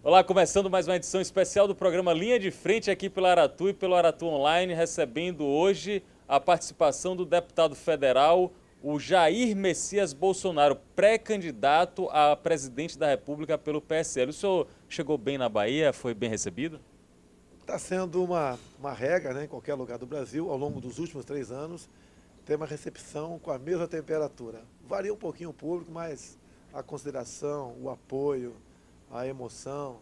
Olá, começando mais uma edição especial do programa Linha de Frente aqui pela Aratu e pelo Aratu Online, recebendo hoje a participação do deputado federal, o Jair Messias Bolsonaro, pré-candidato a presidente da República pelo PSL. O senhor chegou bem na Bahia, foi bem recebido? Está sendo uma regra, né, em qualquer lugar do Brasil, ao longo dos últimos 3 anos, ter uma recepção com a mesma temperatura. Varia um pouquinho o público, mas a consideração, o apoio, a emoção,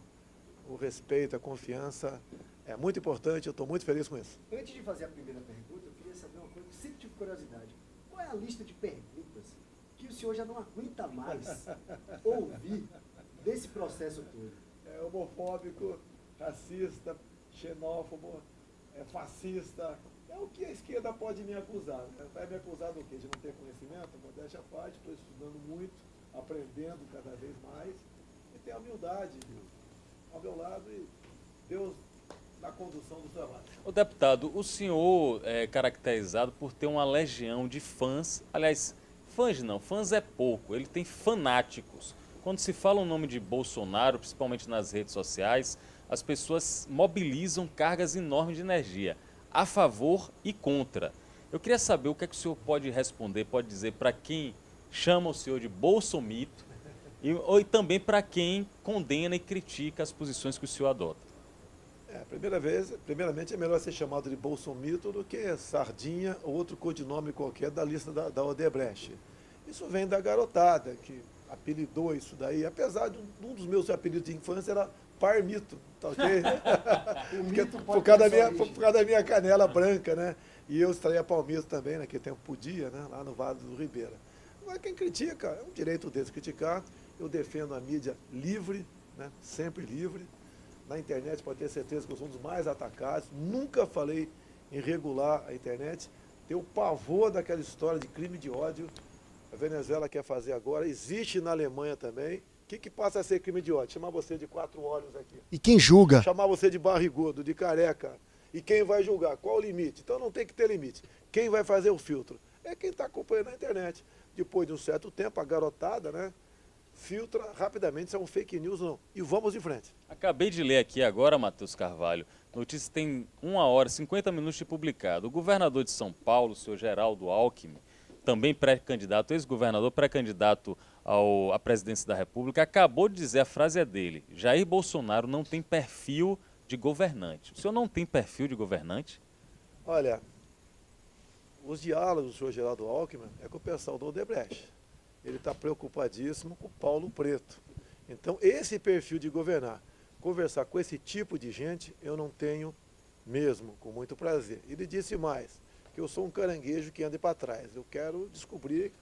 o respeito, a confiança é muito importante, eu estou muito feliz com isso. Antes de fazer a primeira pergunta, eu queria saber uma coisa que sempre tive curiosidade. Qual é a lista de perguntas que o senhor já não aguenta mais ouvir desse processo todo? É homofóbico, racista, xenófobo, fascista. É o que a esquerda pode me acusar. Né? Vai me acusar do quê? De não ter conhecimento? Modéstia à parte, estou estudando muito, aprendendo cada vez mais. E ter a humildade ao meu lado e Deus na condução do trabalho. O deputado, o senhor é caracterizado por ter uma legião de fãs. Aliás, fãs não, fãs é pouco, ele tem fanáticos. Quando se fala o nome de Bolsonaro, principalmente nas redes sociais, as pessoas mobilizam cargas enormes de energia, a favor e contra. Eu queria saber o que é que o senhor pode responder, pode dizer para quem chama o senhor de bolsomito e também para quem condena e critica as posições que o senhor adota. Primeiramente é melhor ser chamado de bolsomito do que sardinha ou outro codinome qualquer da lista da Odebrecht. Isso vem da garotada que apelidou isso daí, apesar de um dos meus apelidos de infância era Parmito, tá ok? por causa da minha canela branca, né? E eu extraía palmito também, naquele tempo podia, né? Lá no Vale do Ribeira. Mas quem critica, é um direito deles criticar. Eu defendo a mídia livre, né? Sempre livre. Na internet pode ter certeza que eu sou um dos mais atacados. Nunca falei em regular a internet. Tenho pavor daquela história de crime de ódio. A Venezuela quer fazer agora. Existe na Alemanha também. O que passa a ser crime de ódio? Chamar você de 4 olhos aqui. E quem julga? Chamar você de barrigudo, de careca. E quem vai julgar? Qual o limite? Então não tem que ter limite. Quem vai fazer o filtro? É quem está acompanhando na internet. Depois de um certo tempo, a garotada, né, filtra rapidamente se é um fake news ou não. E vamos em frente. Acabei de ler aqui agora, Matheus Carvalho, notícia tem 1 hora e 50 minutos de publicado. O governador de São Paulo, o senhor Geraldo Alckmin, também pré-candidato, ex-governador, pré-candidato à presidência da República, acabou de dizer, a frase é dele: Jair Bolsonaro não tem perfil de governante. O senhor não tem perfil de governante? Olha, os diálogos do senhor Geraldo Alckmin é com o pessoal do Odebrecht. Ele está preocupadíssimo com o Paulo Preto. Então, esse perfil de governar, conversar com esse tipo de gente, eu não tenho mesmo, com muito prazer. Ele disse mais, que eu sou um caranguejo que anda para trás. Eu quero descobrir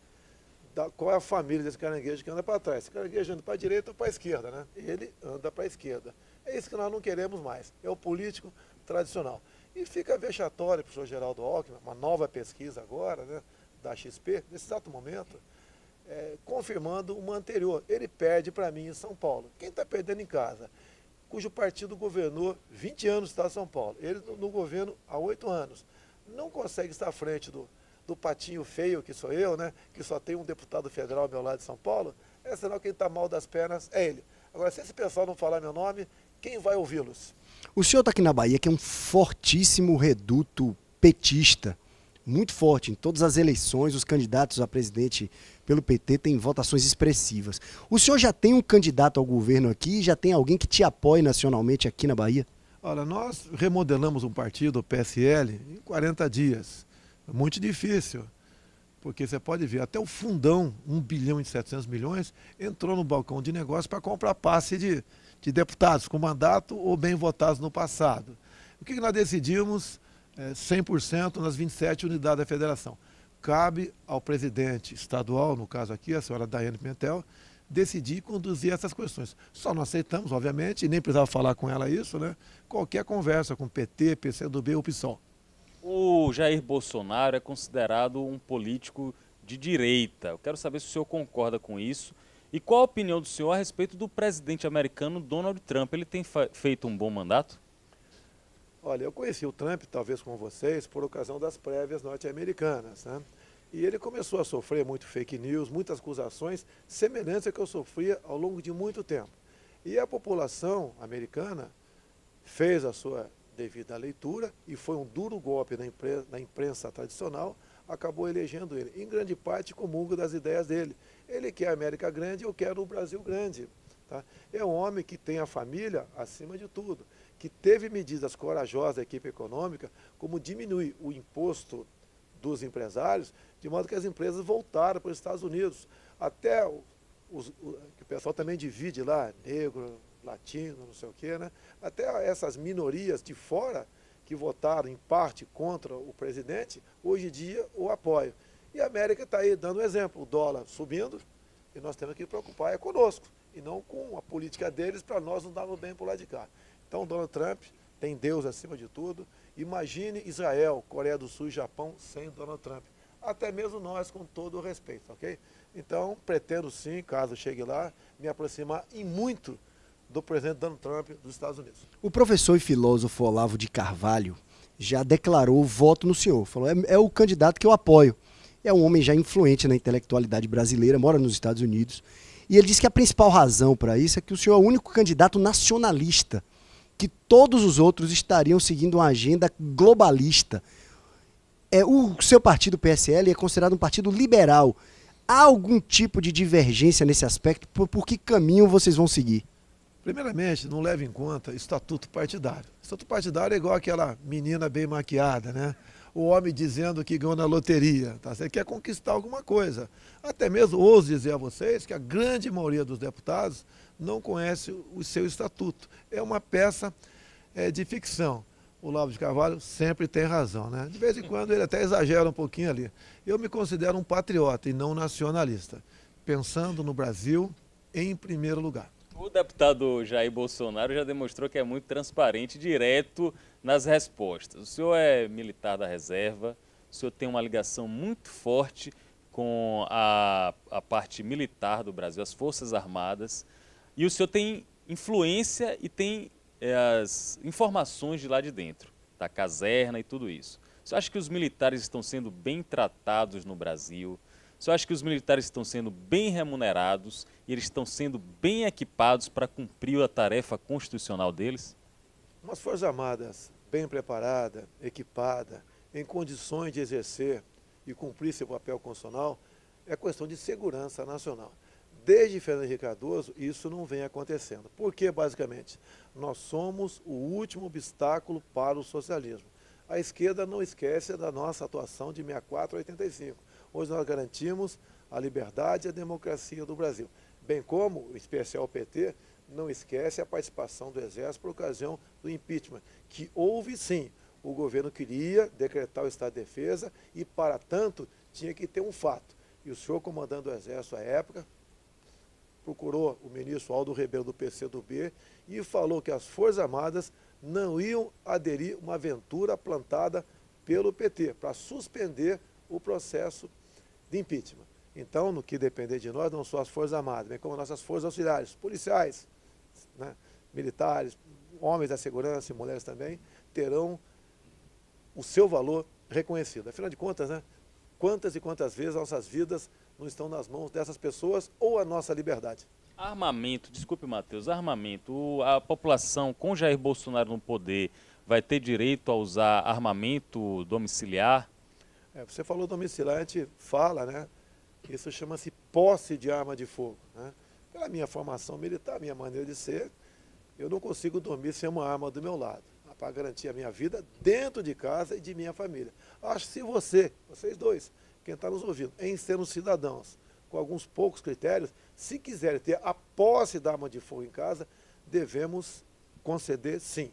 qual é a família desse caranguejo que anda para trás. Esse caranguejo anda para a direita ou para a esquerda, né? Ele anda para a esquerda. É isso que nós não queremos mais. É o político tradicional. E fica vexatório para o senhor Geraldo Alckmin, uma nova pesquisa agora, né, da XP, nesse exato momento, confirmando uma anterior. Ele perde para mim em São Paulo. Quem está perdendo em casa? Cujo partido governou 20 anos no estado de São Paulo. Ele no governo há 8 anos. Não consegue estar à frente do patinho feio que sou eu, né? Que só tem um deputado federal ao meu lado de São Paulo. É sinal que quem está mal das pernas é ele. Agora, se esse pessoal não falar meu nome, quem vai ouvi-los? O senhor está aqui na Bahia, que é um fortíssimo reduto petista, muito forte. Em todas as eleições, os candidatos a presidente pelo PT têm votações expressivas. O senhor já tem um candidato ao governo aqui? Já tem alguém que te apoie nacionalmente aqui na Bahia? Olha, nós remodelamos um partido, o PSL, em 40 dias. Muito difícil, porque você pode ver, até o fundão, 1 bilhão e 700 milhões, entrou no balcão de negócio para comprar passe de deputados com mandato ou bem votados no passado. O que nós decidimos? 100% nas 27 unidades da federação. Cabe ao presidente estadual, no caso aqui, a senhora Daiane Pimentel, decidir conduzir essas questões. Só não aceitamos, obviamente, e nem precisava falar com ela isso, né? Qualquer conversa com PT, PCdoB ou PSOL. O Jair Bolsonaro é considerado um político de direita. Eu quero saber se o senhor concorda com isso. E qual a opinião do senhor a respeito do presidente americano Donald Trump? Ele tem feito um bom mandato? Olha, eu conheci o Trump, talvez com vocês, por ocasião das prévias norte-americanas, né? E ele começou a sofrer muito fake news, muitas acusações semelhantes a que eu sofria ao longo de muito tempo. E a população americana fez a sua devida leitura e foi um duro golpe na imprensa tradicional, acabou elegendo ele. Em grande parte comunga das ideias dele. Ele quer a América grande, eu quero o Brasil grande. Tá? É um homem que tem a família acima de tudo, que teve medidas corajosas da equipe econômica, como diminuir o imposto dos empresários, de modo que as empresas voltaram para os Estados Unidos. Até que o pessoal também divide lá, negro, latino, não sei o quê, né? Até essas minorias de fora que votaram em parte contra o presidente, hoje em dia o apoiam. E a América está aí dando exemplo, o dólar subindo, e nós temos que nos preocupar é conosco, e não com a política deles para nós não darmos bem por lá de cá. Então, Donald Trump tem Deus acima de tudo. Imagine Israel, Coreia do Sul e Japão sem Donald Trump. Até mesmo nós, com todo o respeito, ok? Então, pretendo sim, caso chegue lá, me aproximar e muito do presidente Donald Trump dos Estados Unidos. O professor e filósofo Olavo de Carvalho já declarou voto no senhor. Falou, é o candidato que eu apoio. É um homem já influente na intelectualidade brasileira, mora nos Estados Unidos. E ele disse que a principal razão para isso é que o senhor é o único candidato nacionalista, que todos os outros estariam seguindo uma agenda globalista. O seu partido, PSL, é considerado um partido liberal. Há algum tipo de divergência nesse aspecto? Por que caminho vocês vão seguir? Primeiramente, não leve em conta estatuto partidário. Estatuto partidário é igual aquela menina bem maquiada, né? O homem dizendo que ganhou na loteria, tá? Você quer conquistar alguma coisa. Até mesmo ouso dizer a vocês que a grande maioria dos deputados não conhece o seu estatuto. É uma peça de ficção. O Olavo de Carvalho sempre tem razão, né? De vez em quando ele até exagera um pouquinho ali. Eu me considero um patriota e não nacionalista, pensando no Brasil em primeiro lugar. O deputado Jair Bolsonaro já demonstrou que é muito transparente e direto nas respostas. O senhor é militar da reserva, o senhor tem uma ligação muito forte com a parte militar do Brasil, as Forças Armadas, e o senhor tem influência e tem as informações de lá de dentro, da caserna e tudo isso. O senhor acha que os militares estão sendo bem tratados no Brasil? O senhor acha que os militares estão sendo bem remunerados e eles estão sendo bem equipados para cumprir a tarefa constitucional deles? Umas Forças Armadas bem preparadas, equipadas, em condições de exercer e cumprir seu papel constitucional, é questão de segurança nacional. Desde Fernando Henrique Cardoso, isso não vem acontecendo. Por quê, basicamente? Nós somos o último obstáculo para o socialismo. A esquerda não esquece da nossa atuação de 64 a 85. Hoje nós garantimos a liberdade e a democracia do Brasil. Bem como o especial PT não esquece a participação do Exército por ocasião do impeachment, que houve sim. O governo queria decretar o estado de defesa e, para tanto, tinha que ter um fato. E o senhor, comandante do Exército à época, procurou o ministro Aldo Rebelo do PCdoB e falou que as Forças Armadas não iam aderir uma aventura plantada pelo PT para suspender o processo de impeachment. Então, no que depender de nós, não só as Forças Armadas, bem como nossas forças auxiliares, policiais, né, militares, homens da segurança e mulheres também, terão o seu valor reconhecido. Afinal de contas, né, quantas e quantas vezes nossas vidas não estão nas mãos dessas pessoas ou a nossa liberdade? Armamento, desculpe, Matheus, armamento. A população com Jair Bolsonaro no poder vai ter direito a usar armamento domiciliar? Você falou domiciliar, a gente fala, né? Isso chama-se posse de arma de fogo, né? Pela minha formação militar, minha maneira de ser, eu não consigo dormir sem uma arma do meu lado, para garantir a minha vida dentro de casa e de minha família. Acho que se vocês dois, quem está nos ouvindo, em sermos cidadãos, com alguns poucos critérios, se quiserem ter a posse da arma de fogo em casa, devemos conceder sim.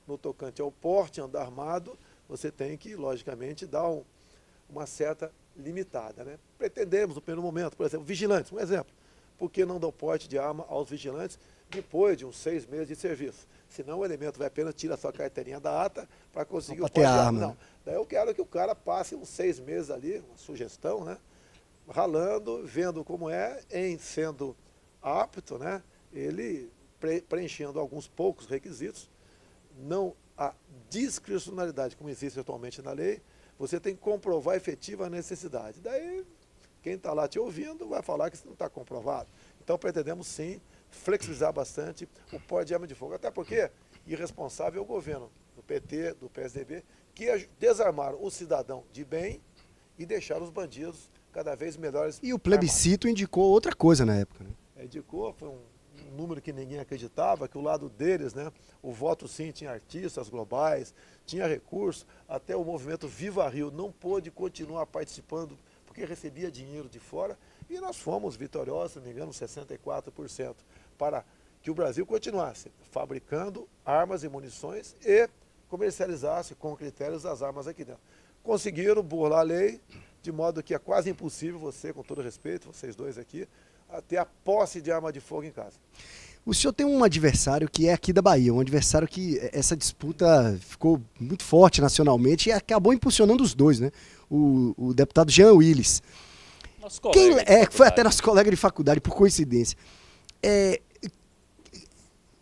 No tocante ao porte, andar armado, você tem que, logicamente, dar uma certa limitada, né? Pretendemos, no primeiro momento, por exemplo, vigilantes, um exemplo. Por que não dar o porte de arma aos vigilantes depois de uns 6 meses de serviço? Senão o elemento vai apenas tirar a sua carteirinha da ata para conseguir o porte de arma. Não. Daí eu quero que o cara passe uns 6 meses ali, uma sugestão, né? Ralando, vendo como é, em sendo apto, né? Ele preenchendo alguns poucos requisitos, não a discricionalidade como existe atualmente na lei, você tem que comprovar a efetiva necessidade. Daí, quem está lá te ouvindo vai falar que isso não está comprovado. Então, pretendemos sim flexibilizar bastante o porte de arma de fogo. Até porque irresponsável é o governo do PT, do PSDB, que desarmaram o cidadão de bem e deixaram os bandidos cada vez melhores. E o plebiscito indicou outra coisa na época, né? Indicou, foi um número que ninguém acreditava, que o lado deles, né, o voto sim tinha artistas globais, tinha recursos, até o movimento Viva Rio não pôde continuar participando porque recebia dinheiro de fora, e nós fomos vitoriosos, se não me engano, 64%, para que o Brasil continuasse fabricando armas e munições e comercializasse com critérios as armas aqui dentro. Conseguiram burlar a lei, de modo que é quase impossível você, com todo respeito, vocês dois aqui, ter a posse de arma de fogo em casa. O senhor tem um adversário que é aqui da Bahia, um adversário que essa disputa ficou muito forte nacionalmente e acabou impulsionando os dois, né? O deputado Jean Willis. Foi até nosso colega de faculdade, por coincidência.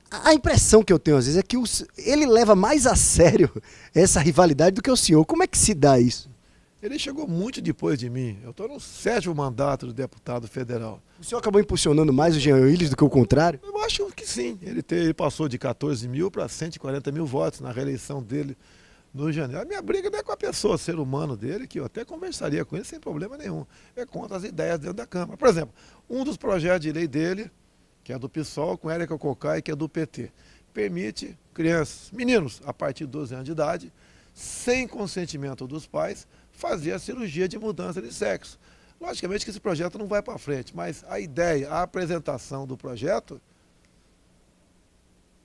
A impressão que eu tenho às vezes é que ele leva mais a sério essa rivalidade do que o senhor. Como é que se dá isso? Ele chegou muito depois de mim. Eu estou no 7º mandato de deputado federal. O senhor acabou impulsionando mais o Jean Willis do que o contrário? Eu acho que sim. Ele passou de 14 mil para 140 mil votos na reeleição dele no janeiro. A minha briga não é com a pessoa, ser humano dele, que eu até conversaria com ele sem problema nenhum. É contra as ideias dentro da Câmara. Por exemplo, um dos projetos de lei dele, que é do PSOL, com Érica Cocai, que é do PT, permite crianças, meninos, a partir de 12 anos de idade, sem consentimento dos pais, fazer a cirurgia de mudança de sexo. Logicamente que esse projeto não vai para frente, mas a ideia, a apresentação do projeto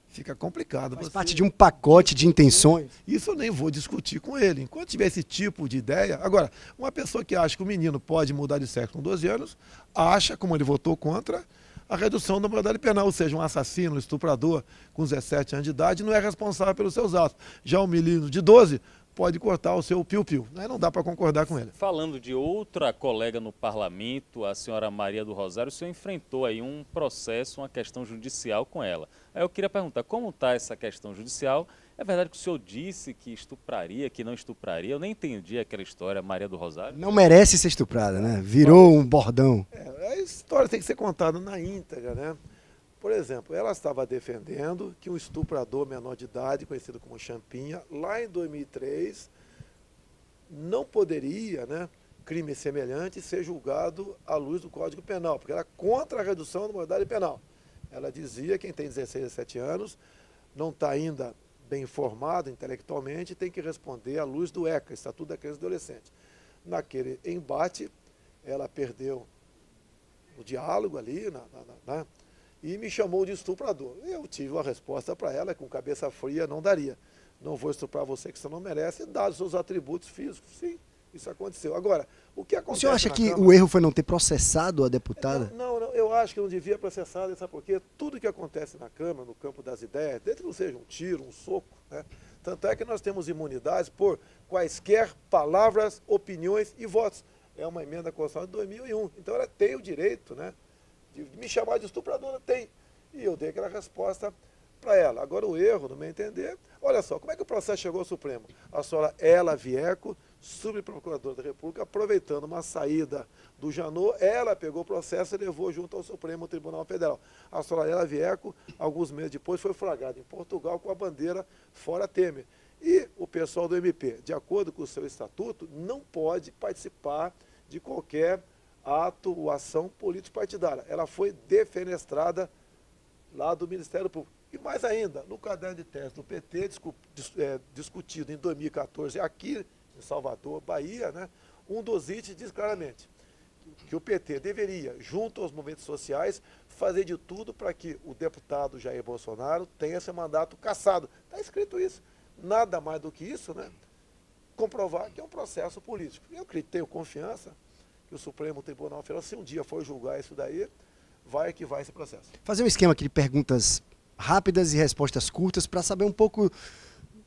fica complicado. Faz parte de um pacote de intenções. Isso eu nem vou discutir com ele. Enquanto tiver esse tipo de ideia... Agora, uma pessoa que acha que o menino pode mudar de sexo com 12 anos, acha, como ele votou contra, a redução da maioridade penal, ou seja, um assassino, um estuprador com 17 anos de idade não é responsável pelos seus atos. Já um menino de 12 pode cortar o seu piu-piu. Aí não dá para concordar com ele. Falando de outra colega no parlamento, a senhora Maria do Rosário, o senhor enfrentou aí um processo, uma questão judicial com ela. Aí eu queria perguntar, como está essa questão judicial? É verdade que o senhor disse que estupraria, que não estupraria? Eu nem entendi aquela história, Maria do Rosário. Não merece ser estuprada, né? Virou um bordão. A história tem que ser contada na íntegra, né? Por exemplo, ela estava defendendo que um estuprador menor de idade, conhecido como Champinha, lá em 2003, não poderia, né, crime semelhante, ser julgado à luz do Código Penal, porque era contra a redução da maioridade penal. Ela dizia que quem tem 16 a 17 anos não está ainda bem informado intelectualmente, tem que responder à luz do ECA, Estatuto da Criança e do Adolescente. Naquele embate, ela perdeu o diálogo ali, e me chamou de estuprador. Eu tive uma resposta para ela, com cabeça fria, não daria. Não vou estuprar você que você não merece, dados os seus atributos físicos. Sim, isso aconteceu. Agora, o que acontece? O senhor acha que o erro foi não ter processado a deputada? Não, eu acho que não devia processar, sabe por quê? Tudo que acontece na Câmara, no campo das ideias, desde que não seja um tiro, um soco, né? Tanto é que nós temos imunidades por quaisquer palavras, opiniões e votos. É uma emenda constitucional de 2001. Então ela tem o direito, né, de me chamar de estupradora, tem. E eu dei aquela resposta para ela. Agora o erro, no meu entender, olha só, como é que o processo chegou ao Supremo? A senhora Ela Vieco, subprocuradora da República, aproveitando uma saída do Janot, ela pegou o processo e levou junto ao Supremo Tribunal Federal. A senhora Ela Vieco, alguns meses depois, foi flagrada em Portugal com a bandeira fora Temer. E o pessoal do MP, de acordo com o seu estatuto, não pode participar de qualquer ato ou ação político-partidária. Ela foi defenestrada lá do Ministério Público. E mais ainda, no caderno de tese do PT, discutido em 2014 aqui em Salvador, Bahia, né, um dos itens diz claramente que o PT deveria, junto aos movimentos sociais, fazer de tudo para que o deputado Jair Bolsonaro tenha seu mandato cassado. Está escrito isso. Nada mais do que isso, né, comprovar que é um processo político. Eu tenho confiança que o Supremo Tribunal Federal, se um dia for julgar isso daí, vai que vai esse processo. Fazer um esquema aqui de perguntas rápidas e respostas curtas para saber um pouco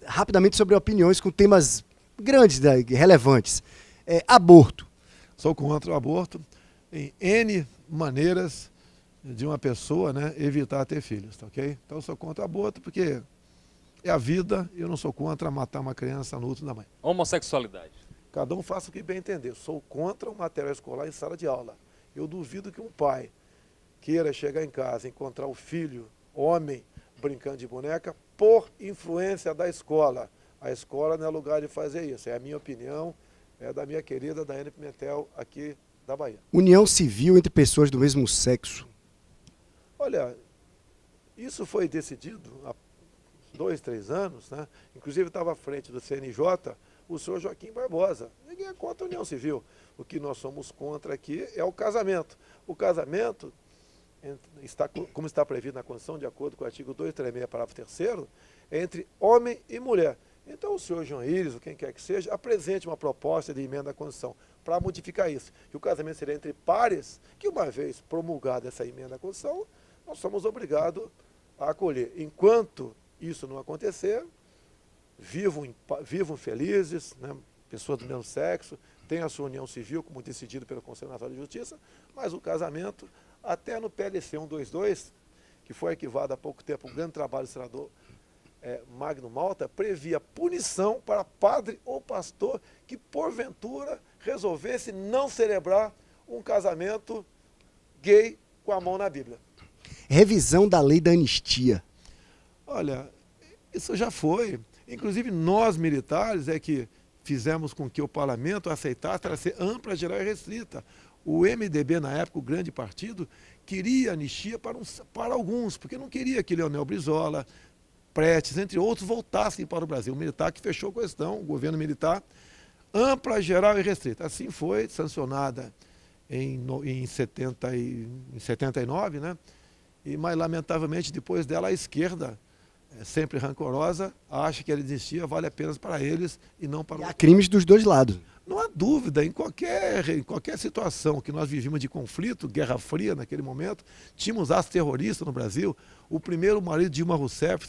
rapidamente sobre opiniões com temas grandes, relevantes. Aborto. Sou contra o aborto em N maneiras de uma pessoa, né, evitar ter filhos, tá ok? Então eu sou contra o aborto porque é a vida e eu não sou contra matar uma criança no útero da mãe. Homossexualidade. Cada um faça o que bem entender. Sou contra o material escolar em sala de aula. Eu duvido que um pai queira chegar em casa e encontrar o filho, homem, brincando de boneca, por influência da escola. A escola não é lugar de fazer isso. É a minha opinião, é da minha querida Daiane Pimentel, aqui da Bahia. União civil entre pessoas do mesmo sexo. Olha, isso foi decidido há 2, 3 anos, né? Inclusive estava à frente do CNJ o senhor Joaquim Barbosa. Ninguém é contra a união civil. O que nós somos contra aqui é o casamento. O casamento, como está previsto na Constituição, de acordo com o artigo 236, parágrafo 3º, é entre homem e mulher. Então o senhor João Íris, ou quem quer que seja, apresente uma proposta de emenda à Constituição para modificar isso. Que o casamento seria entre pares, que uma vez promulgada essa emenda à Constituição, nós somos obrigados a acolher. Enquanto isso não acontecer, vivam felizes, né? Pessoas do mesmo sexo, têm a sua união civil, como decidido pelo Conselho Nacional de Justiça, mas o casamento, até no PLC 122, que foi arquivado há pouco tempo, um grande trabalho do senador Magno Malta, previa punição para padre ou pastor que, porventura, resolvesse não celebrar um casamento gay com a mão na Bíblia. Revisão da lei da anistia. Olha, isso já foi. Inclusive, nós militares é que fizemos com que o parlamento aceitasse ela ser ampla, geral e restrita. O MDB, na época, o grande partido, queria anistia para alguns, porque não queria que Leonel Brizola, Prestes, entre outros, voltassem para o Brasil. O militar que fechou a questão, o governo militar, ampla, geral e restrita. Assim foi sancionada em 79, né? Mas, lamentavelmente, depois dela, a esquerda, sempre rancorosa, acha que a anistia vale apenas para eles e não para... E há crimes dos dois lados. Não há dúvida, em qualquer situação que nós vivíamos de conflito, Guerra Fria naquele momento, tínhamos atos terroristas no Brasil. O primeiro marido de Dilma Rousseff,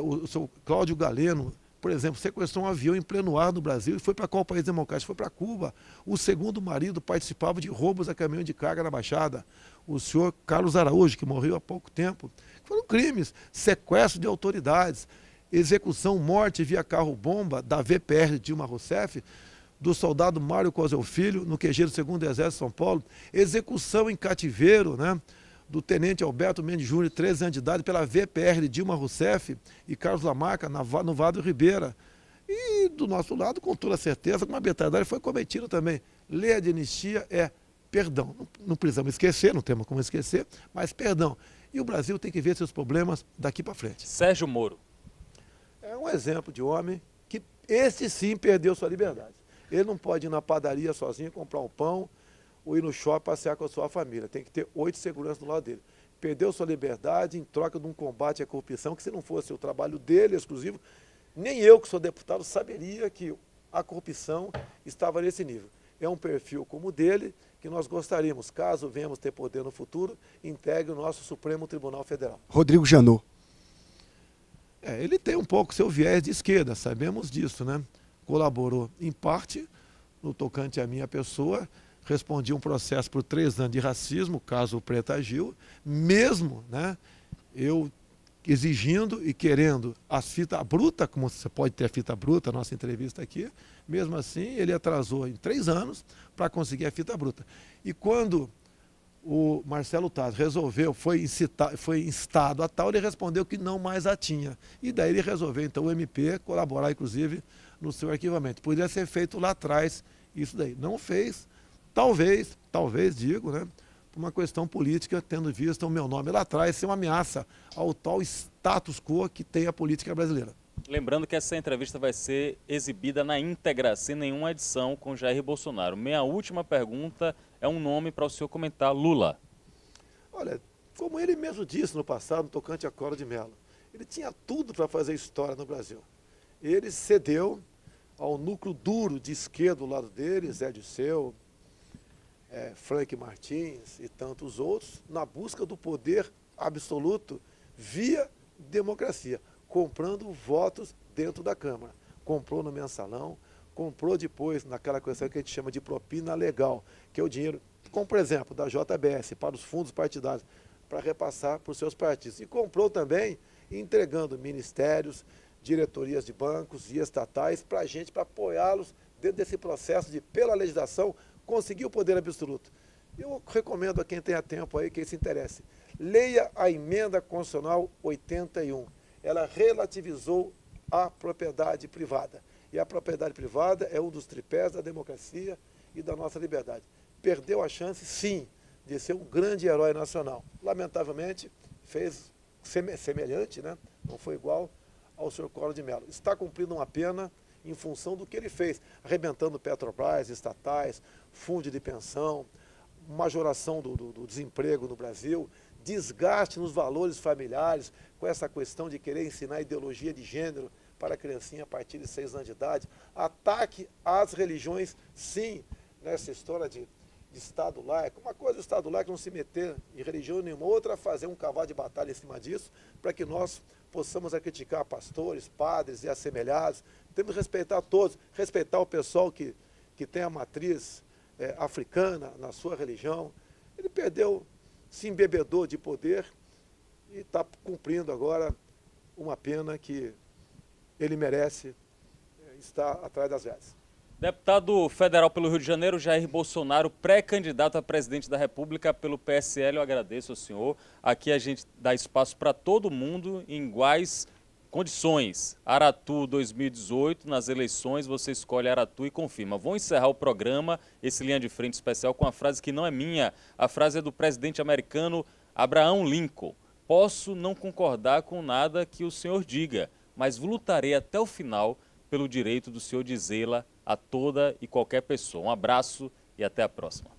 o seu Cláudio Galeno, por exemplo, sequestrou um avião em pleno ar no Brasil e foi para qual país democrático? Foi para Cuba. O segundo marido participava de roubos a caminhão de carga na Baixada. O senhor Carlos Araújo, que morreu há pouco tempo. Foram crimes, sequestro de autoridades, execução, morte via carro-bomba da VPR de Dilma Rousseff, do soldado Mário Cosel Filho, no QG do 2º Exército de São Paulo, execução em cativeiro, né, do tenente Alberto Mendes Júnior, 13 anos de idade, pela VPR de Dilma Rousseff e Carlos Lamarca, no Vado Ribeira. E do nosso lado, com toda certeza, uma arbitrariedade foi cometida também. Lei de anistia é perdão. Não precisamos esquecer, não temos como esquecer, mas perdão. E o Brasil tem que ver seus problemas daqui para frente. Sérgio Moro. É um exemplo de homem que, esse sim, perdeu sua liberdade. Ele não pode ir na padaria sozinho, comprar um pão, ou ir no shopping passear com a sua família. Tem que ter 8 seguranças do lado dele. Perdeu sua liberdade em troca de um combate à corrupção, que se não fosse o trabalho dele exclusivo, nem eu, que sou deputado, saberia que a corrupção estava nesse nível. É um perfil como o dele, que nós gostaríamos, caso venhamos ter poder no futuro, integre o nosso Supremo Tribunal Federal. Rodrigo Janot. Ele tem um pouco seu viés de esquerda, sabemos disso, né? Colaborou, em parte, no tocante à minha pessoa, respondi um processo por 3 anos de racismo, caso Preta Gil, mesmo, né, eu exigindo e querendo as fitas brutas, como você pode ter a fita bruta, nossa entrevista aqui, mesmo assim ele atrasou em 3 anos para conseguir a fita bruta. E quando o Marcelo Taz resolveu, foi instado a tal, ele respondeu que não mais a tinha. E daí ele resolveu, então, o MP colaborar, inclusive, no seu arquivamento. Poderia ser feito lá atrás isso daí. Não fez, talvez digo, né, por uma questão política, tendo visto o meu nome lá atrás ser uma ameaça ao tal status quo que tem a política brasileira. Lembrando que essa entrevista vai ser exibida na íntegra, sem nenhuma edição, com Jair Bolsonaro. Minha última pergunta é um nome para o senhor comentar: Lula. Olha, como ele mesmo disse no passado, no tocante a Collor de Mello, ele tinha tudo para fazer história no Brasil. Ele cedeu ao núcleo duro de esquerda do lado dele, Zé Dirceu, Frank Martins e tantos outros, na busca do poder absoluto via democracia, comprando votos dentro da Câmara. Comprou no mensalão, comprou depois naquela questão que a gente chama de propina legal, que é o dinheiro, como por exemplo, da JBS para os fundos partidários, para repassar para os seus partidos. E comprou também entregando ministérios, diretorias de bancos e estatais para a gente, para apoiá-los dentro desse processo de, pela legislação, conseguir o poder absoluto. Eu recomendo a quem tenha tempo aí, quem se interesse, leia a emenda constitucional 81. Ela relativizou a propriedade privada. E a propriedade privada é um dos tripés da democracia e da nossa liberdade. Perdeu a chance, sim, de ser um grande herói nacional. Lamentavelmente, fez semelhante, né? Não foi igual ao senhor Collor de Mello. Está cumprindo uma pena em função do que ele fez, arrebentando Petrobras, estatais, fundo de pensão, majoração do desemprego no Brasil, desgaste nos valores familiares, com essa questão de querer ensinar ideologia de gênero para a criancinha a partir de 6 anos de idade, ataque às religiões, sim, nessa história de Estado laico. Uma coisa é o Estado laico não se meter em religião nenhuma, outra é fazer um cavalo de batalha em cima disso, para que nós possamos criticar pastores, padres e assemelhados. Temos que respeitar todos, respeitar o pessoal que tem a matriz africana na sua religião. Ele perdeu, se embebedou de poder e está cumprindo agora uma pena que ele merece estar atrás das grades. Deputado federal pelo Rio de Janeiro, Jair Bolsonaro, pré-candidato a presidente da República pelo PSL, eu agradeço ao senhor. Aqui a gente dá espaço para todo mundo em iguais condições. Aratu 2018, nas eleições você escolhe Aratu e confirma. Vou encerrar o programa, esse Linha de Frente especial, com uma frase que não é minha. A frase é do presidente americano Abraham Lincoln. Posso não concordar com nada que o senhor diga, mas lutarei até o final pelo direito do senhor dizê-la a toda e qualquer pessoa. Um abraço e até a próxima.